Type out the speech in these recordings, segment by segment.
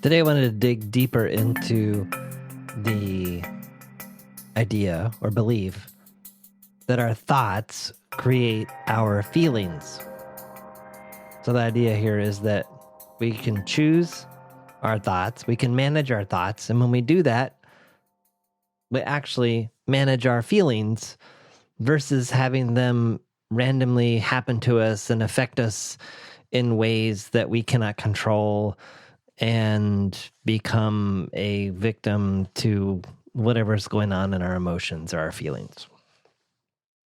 Today I wanted to dig deeper into the idea or belief that our thoughts create our feelings. So the idea here is that we can choose our thoughts, we can manage our thoughts, and when we do that, we actually manage our feelings versus having them randomly happen to us and affect us in ways that we cannot control and become a victim to whatever's going on in our emotions or our feelings.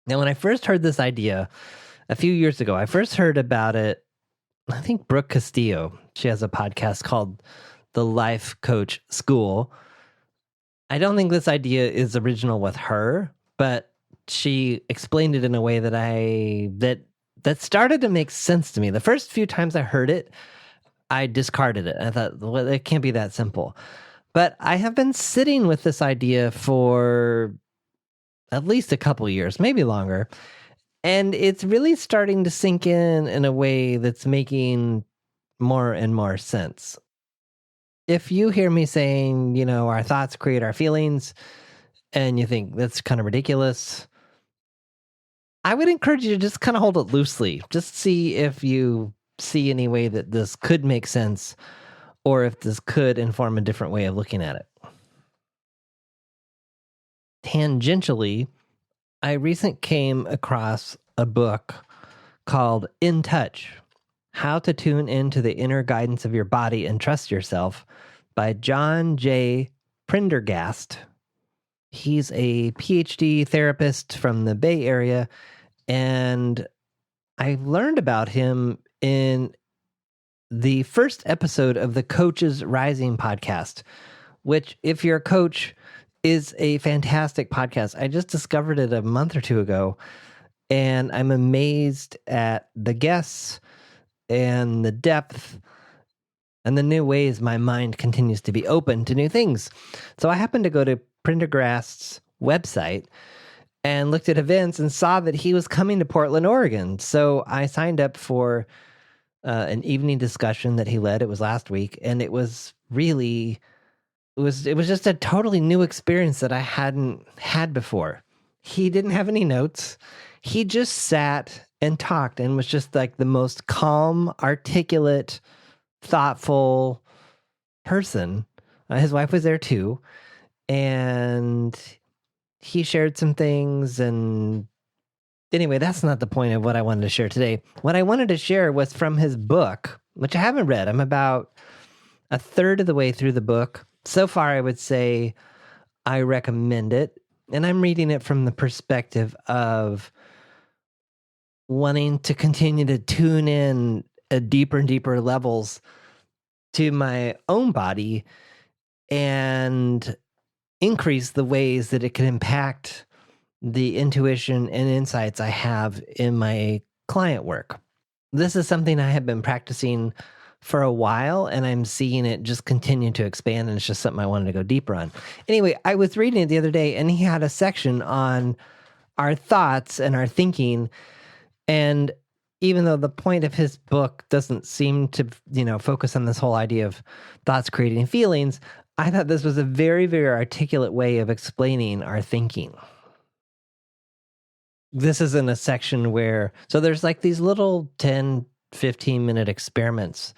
Now, when I first heard this idea a few years ago, I first heard about it, I think Brooke Castillo. She has a podcast called The Life Coach School. I don't think this idea is original with her, but she explained it in a way that started to make sense to me. The first few times I heard it, I discarded it. I thought, well, it can't be that simple. But I have been sitting with this idea for at least a couple years, maybe longer. And it's really starting to sink in a way that's making more and more sense. If you hear me saying, our thoughts create our feelings, and you think that's kind of ridiculous, I would encourage you to just kind of hold it loosely. Just see if you see any way that this could make sense or if this could inform a different way of looking at it. Tangentially, I recently came across a book called In Touch: How to Tune into the Inner Guidance of Your Body and Trust Yourself by John J. Prendergast. He's a PhD therapist from the Bay Area, and I learned about him in the first episode of the Coaches Rising podcast, which, if you're a coach, is a fantastic podcast. I just discovered it a month or two ago, and I'm amazed at the guests and the depth and the new ways my mind continues to be open to new things. So I happened to go to Prendergast's website and looked at events and saw that he was coming to Portland, Oregon. So I signed up for an evening discussion that he led. It was last week, and it was really, it was just a totally new experience that I hadn't had before. He didn't have any notes. He just sat and talked and was just like the most calm, articulate, thoughtful person. His wife was there too, and he shared some things. And anyway, that's not the point of what I wanted to share today. What I wanted to share was from his book, which I haven't read. I'm about a third of the way through the book. So far, I would say I recommend it. And I'm reading it from the perspective of wanting to continue to tune in at deeper and deeper levels to my own body and increase the ways that it can impact the intuition and insights I have in my client work. This is something I have been practicing for a while, and I'm seeing it just continue to expand, and it's just something I wanted to go deeper on. Anyway, I was reading it the other day, and he had a section on our thoughts and our thinking, and even though the point of his book doesn't seem to, focus on this whole idea of thoughts creating feelings, I thought this was a very, very articulate way of explaining our thinking. This is in a section where, so there's like these little 10, 15-minute experiments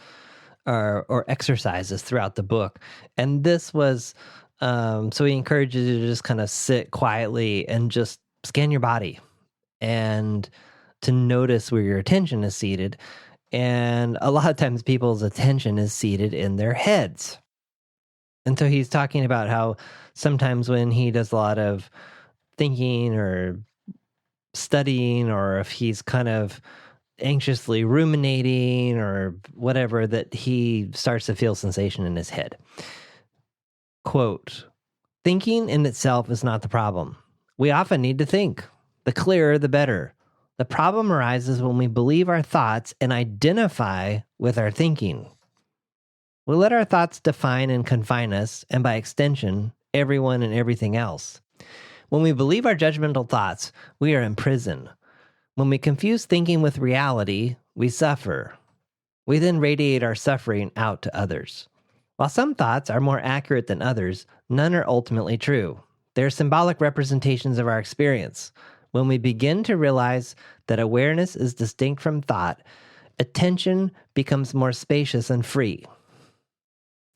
or exercises throughout the book. And this was, so he encourages you to just kind of sit quietly and just scan your body and to notice where your attention is seated. And a lot of times people's attention is seated in their heads. And so he's talking about how sometimes when he does a lot of thinking or studying, or if he's kind of anxiously ruminating or whatever, that he starts to feel sensation in his head. Quote, "Thinking in itself is not the problem. We often need to think. The clearer, the better. The problem arises when we believe our thoughts and identify with our thinking. We let our thoughts define and confine us, and by extension, everyone and everything else. When we believe our judgmental thoughts, we are in prison. When we confuse thinking with reality, we suffer. We then radiate our suffering out to others. While some thoughts are more accurate than others, none are ultimately true. They're symbolic representations of our experience. When we begin to realize that awareness is distinct from thought, attention becomes more spacious and free.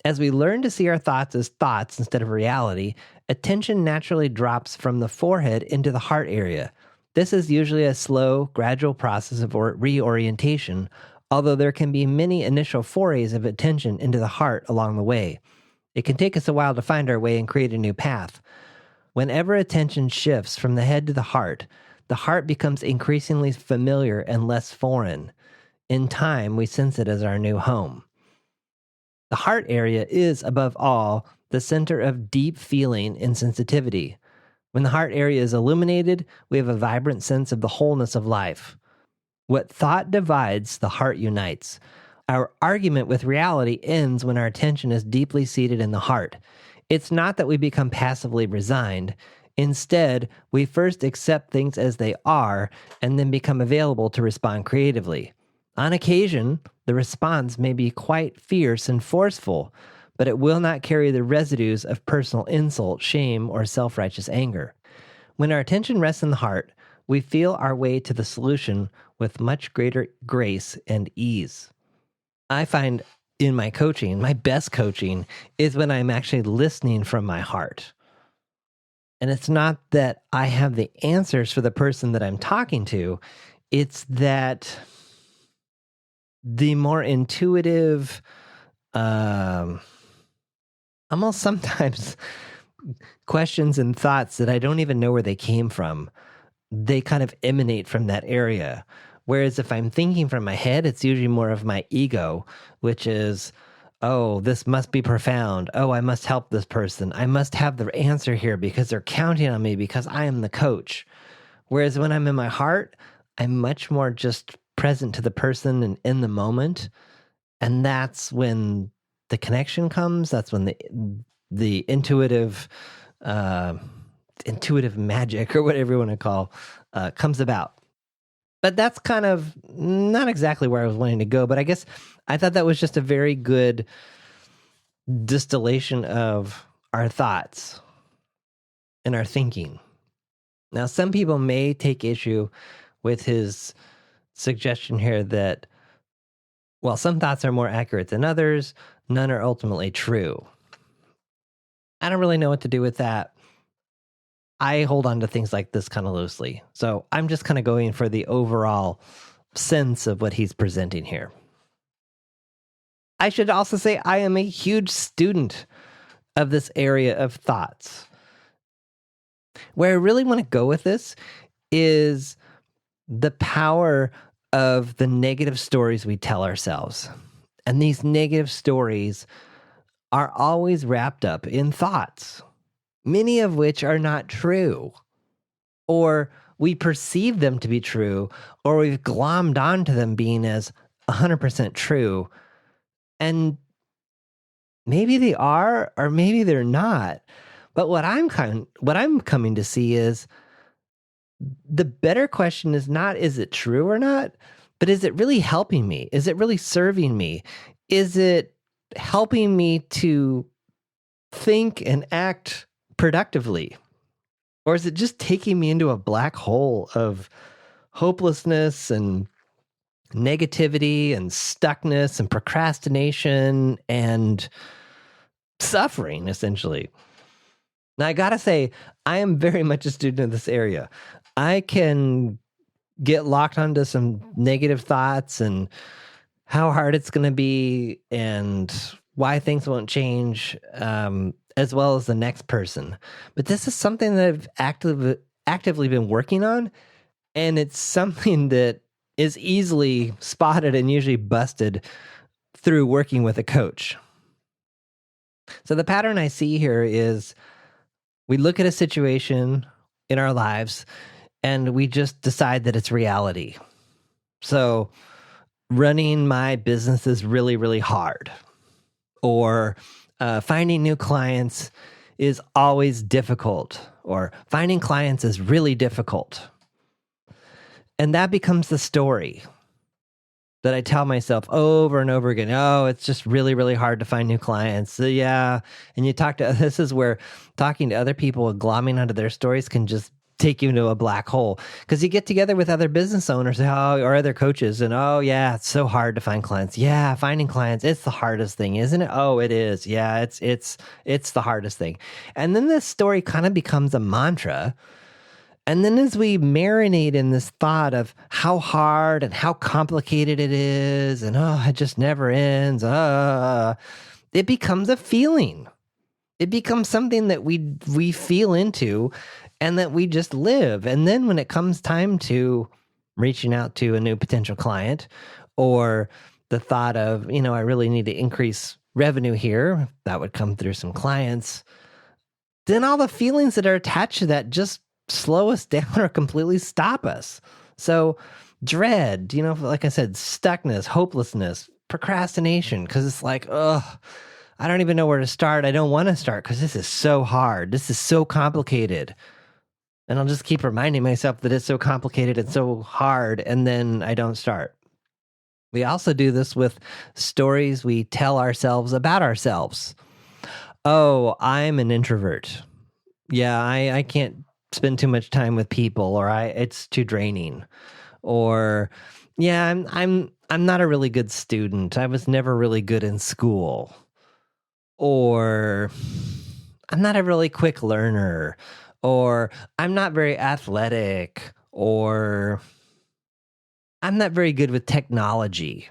As we learn to see our thoughts as thoughts instead of reality, attention naturally drops from the forehead into the heart area. This is usually a slow, gradual process of reorientation, although there can be many initial forays of attention into the heart along the way. It can take us a while to find our way and create a new path. Whenever attention shifts from the head to the heart becomes increasingly familiar and less foreign. In time, we sense it as our new home. The heart area is, above all, the center of deep feeling and sensitivity. When the heart area is illuminated, we have a vibrant sense of the wholeness of life. What thought divides, the heart unites. Our argument with reality ends when our attention is deeply seated in the heart. It's not that we become passively resigned. Instead, we first accept things as they are and then become available to respond creatively. On occasion, the response may be quite fierce and forceful, but it will not carry the residues of personal insult, shame, or self-righteous anger. When our attention rests in the heart, we feel our way to the solution with much greater grace and ease. I find in my coaching, my best coaching is when I'm actually listening from my heart. And it's not that I have the answers for the person that I'm talking to. It's that the more intuitive, almost sometimes questions and thoughts that I don't even know where they came from, they kind of emanate from that area. Whereas if I'm thinking from my head, it's usually more of my ego, which is, oh, this must be profound. Oh, I must help this person. I must have the answer here because they're counting on me because I am the coach. Whereas when I'm in my heart, I'm much more just present to the person and in the moment. And that's when the connection comes. That's when the intuitive magic, or whatever you want to call, comes about. But that's kind of not exactly where I was wanting to go. But I guess I thought that was just a very good distillation of our thoughts and our thinking. Now, some people may take issue with his suggestion here that, while some thoughts are more accurate than others, none are ultimately true. I don't really know what to do with that. I hold on to things like this kind of loosely. So I'm just kind of going for the overall sense of what he's presenting here. I should also say I am a huge student of this area of thoughts. Where I really want to go with this is the power of the negative stories we tell ourselves. And these negative stories are always wrapped up in thoughts, many of which are not true, or we perceive them to be true, or we've glommed onto them being as 100% true. And maybe they are, or maybe they're not. But what I'm coming to see is the better question is not, is it true or not? But is it really helping me? Is it really serving me? Is it helping me to think and act productively? Or is it just taking me into a black hole of hopelessness and negativity and stuckness and procrastination and suffering, essentially? Now, I gotta say, I am very much a student of this area. I can get locked onto some negative thoughts and how hard it's going to be and why things won't change, as well as the next person. But this is something that I've actively been working on, and it's something that is easily spotted and usually busted through working with a coach. So the pattern I see here is we look at a situation in our lives and we just decide that it's reality. So running my business is really, really hard. Or finding new clients is always difficult. Or finding clients is really difficult. And that becomes the story. that I tell myself over and over again. Oh, it's just really, really hard to find new clients. So, yeah. And this is where talking to other people and glomming onto their stories can just take you into a black hole, because you get together with other business owners or other coaches and, oh yeah, it's so hard to find clients. Yeah, finding clients, it's the hardest thing, isn't it? Oh, it is. Yeah, it's the hardest thing. And then this story kind of becomes a mantra. And then as we marinate in this thought of how hard and how complicated it is, and oh, it just never ends, it becomes a feeling. It becomes something that we feel into and that we just live. And then when it comes time to reaching out to a new potential client, or the thought of, I really need to increase revenue here, that would come through some clients, then all the feelings that are attached to that just slow us down or completely stop us. So dread, like I said, stuckness, hopelessness, procrastination, because it's like, I don't even know where to start. I don't want to start because this is so hard. This is so complicated. And I'll just keep reminding myself that it's so complicated and so hard, and then I don't start. We also do this with stories we tell ourselves about ourselves. Oh, I'm an introvert. Yeah, I can't spend too much time with people, or it's too draining. Or, yeah, I'm not a really good student. I was never really good in school. Or I'm not a really quick learner. Or I'm not very athletic. Or I'm not very good with technology.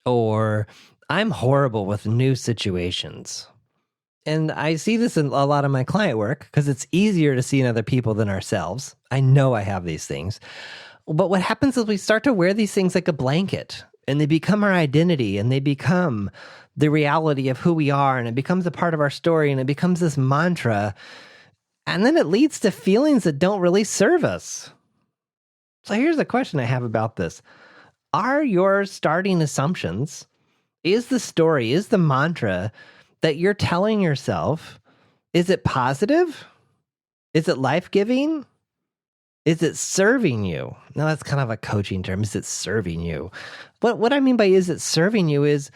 Or I'm horrible with new situations. And I see this in a lot of my client work because it's easier to see in other people than ourselves. I know I have these things. But what happens is we start to wear these things like a blanket, and they become our identity, and they become the reality of who we are, and it becomes a part of our story, and it becomes this mantra. And then it leads to feelings that don't really serve us. So here's a question I have about this. Are your starting assumptions, is the story, is the mantra that you're telling yourself, is it positive? Is it life-giving? Is it serving you? Now, that's kind of a coaching term. Is it serving you? But what I mean by is it serving you is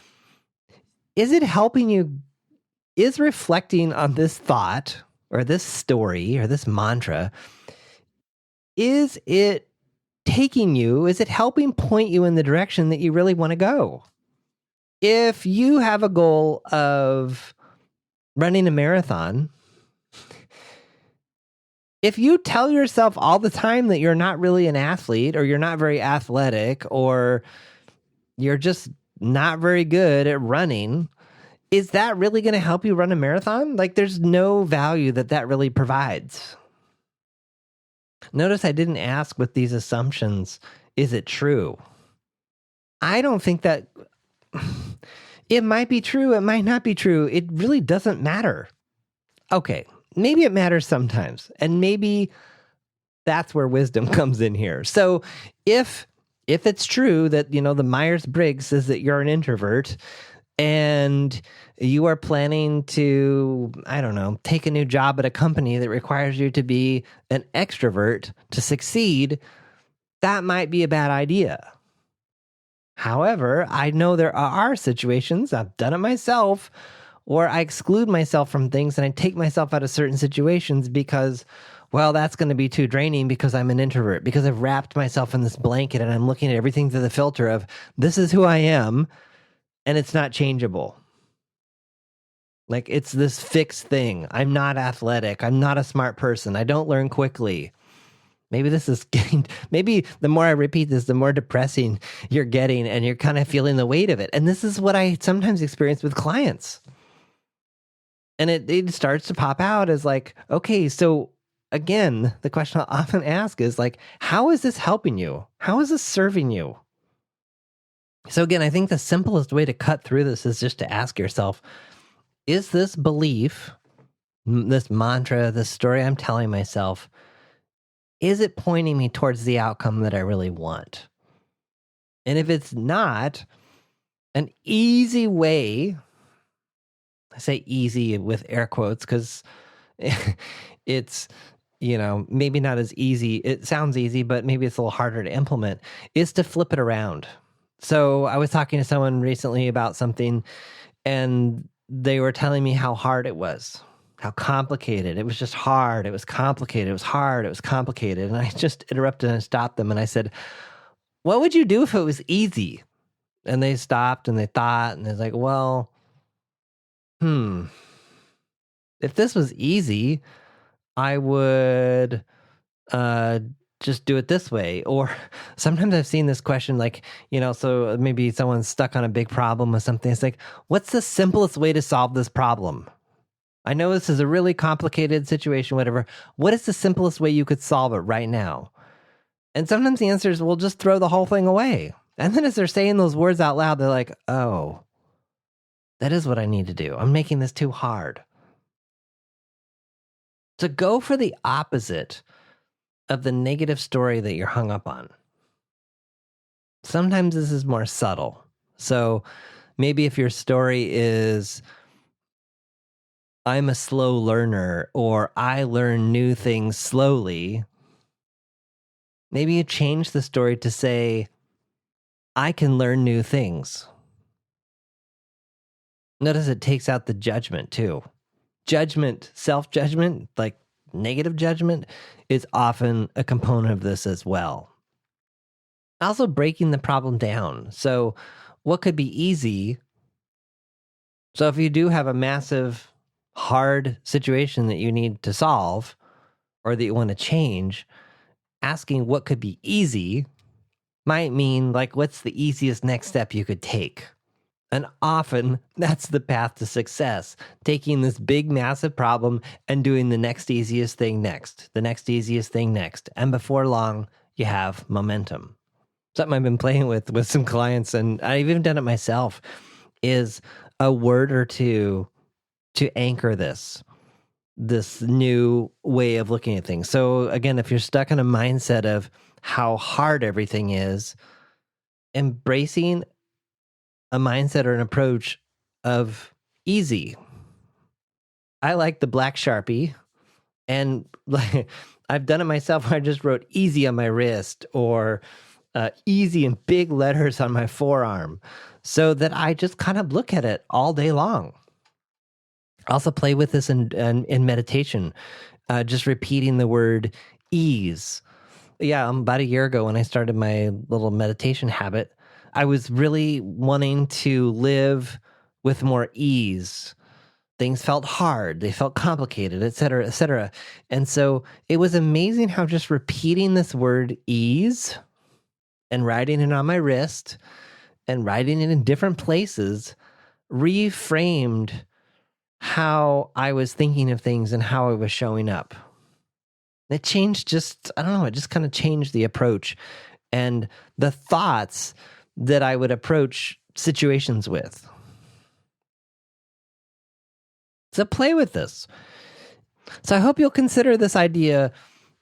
it helping you, is reflecting on this thought or this story or this mantra, is it taking you, is it helping point you in the direction that you really want to go? If you have a goal of running a marathon, if you tell yourself all the time that you're not really an athlete, or you're not very athletic, or you're just not very good at running, is that really going to help you run a marathon? Like, there's no value that really provides. Notice I didn't ask with these assumptions, is it true? I don't think that... It might be true, it might not be true. It really doesn't matter. Okay, maybe it matters sometimes, and maybe that's where wisdom comes in here. So if it's true that, the Myers-Briggs says that you're an introvert, and you are planning to, I don't know, take a new job at a company that requires you to be an extrovert to succeed, that might be a bad idea. However, I know there are situations, I've done it myself, where I exclude myself from things and I take myself out of certain situations because, well, that's going to be too draining because I'm an introvert, because I've wrapped myself in this blanket and I'm looking at everything through the filter of, this is who I am, and it's not changeable. Like, it's this fixed thing. I'm not athletic. I'm not a smart person. I don't learn quickly. Maybe maybe the more I repeat this, the more depressing you're getting, and you're kind of feeling the weight of it. And this is what I sometimes experience with clients. And it starts to pop out as like, okay, so again, the question I'll often ask is like, how is this helping you? How is this serving you? So again, I think the simplest way to cut through this is just to ask yourself, is this belief, this mantra, this story I'm telling myself, is it pointing me towards the outcome that I really want? And if it's not, an easy way, I say easy with air quotes because it's, maybe not as easy. It sounds easy, but maybe it's a little harder to implement, is to flip it around. So I was talking to someone recently about something, and they were telling me how hard it was, how complicated. It was just hard. It was complicated. It was hard. It was complicated. And I just interrupted and stopped them. And I said, what would you do if it was easy? And they stopped and they thought, and they're like, well, if this was easy, I would just do it this way. Or sometimes I've seen this question like, so maybe someone's stuck on a big problem or something. It's like, what's the simplest way to solve this problem? I know this is a really complicated situation, whatever. What is the simplest way you could solve it right now? And sometimes the answer is, we'll just throw the whole thing away. And then as they're saying those words out loud, they're like, oh, that is what I need to do. I'm making this too hard. To go for the opposite of the negative story that you're hung up on. Sometimes this is more subtle. So maybe if your story is, I'm a slow learner, or I learn new things slowly, maybe you change the story to say, I can learn new things. Notice it takes out the judgment too. Judgment, self-judgment, like negative judgment, is often a component of this as well. Also breaking the problem down. So what could be easy? So if you do have a massive, hard situation that you need to solve or that you want to change, asking what could be easy might mean like, what's the easiest next step you could take? And often that's the path to success, taking this big, massive problem and doing the next easiest thing next, the next easiest thing next. And before long, you have momentum. Something I've been playing with some clients, and I've even done it myself, is a word or two to anchor this new way of looking at things. So again, if you're stuck in a mindset of how hard everything is, embracing a mindset or an approach of easy. I like the black Sharpie, and like I've done it myself. I just wrote easy on my wrist, or easy in big letters on my forearm, so that I just kind of look at it all day long. I also play with this in meditation, just repeating the word ease. Yeah, about a year ago when I started my little meditation habit, I was really wanting to live with more ease. Things felt hard. They felt complicated, et cetera, et cetera. And so it was amazing how just repeating this word ease and writing it on my wrist and writing it in different places reframed how I was thinking of things and how I was showing up. It changed it just kind of changed the approach and the thoughts that I would approach situations with. So play with this. So I hope you'll consider this idea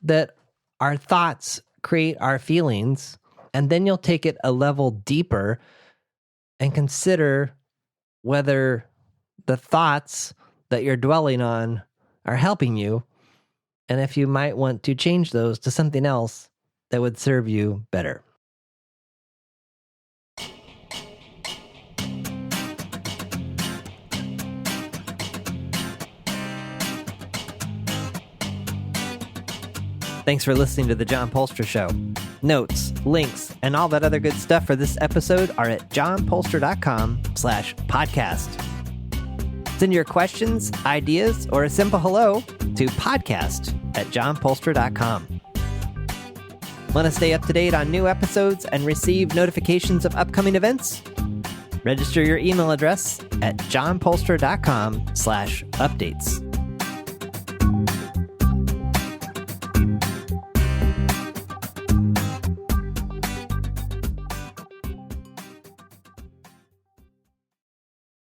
that our thoughts create our feelings, and then you'll take it a level deeper and consider whether the thoughts that you're dwelling on are helping you, and if you might want to change those to something else that would serve you better. Thanks for listening to The John Polster Show. Notes, links, and all that other good stuff for this episode are at johnpolster.com/podcast. Send your questions, ideas, or a simple hello to podcast@johnpolster.com. Want to stay up to date on new episodes and receive notifications of upcoming events? Register your email address at johnpolster.com/updates.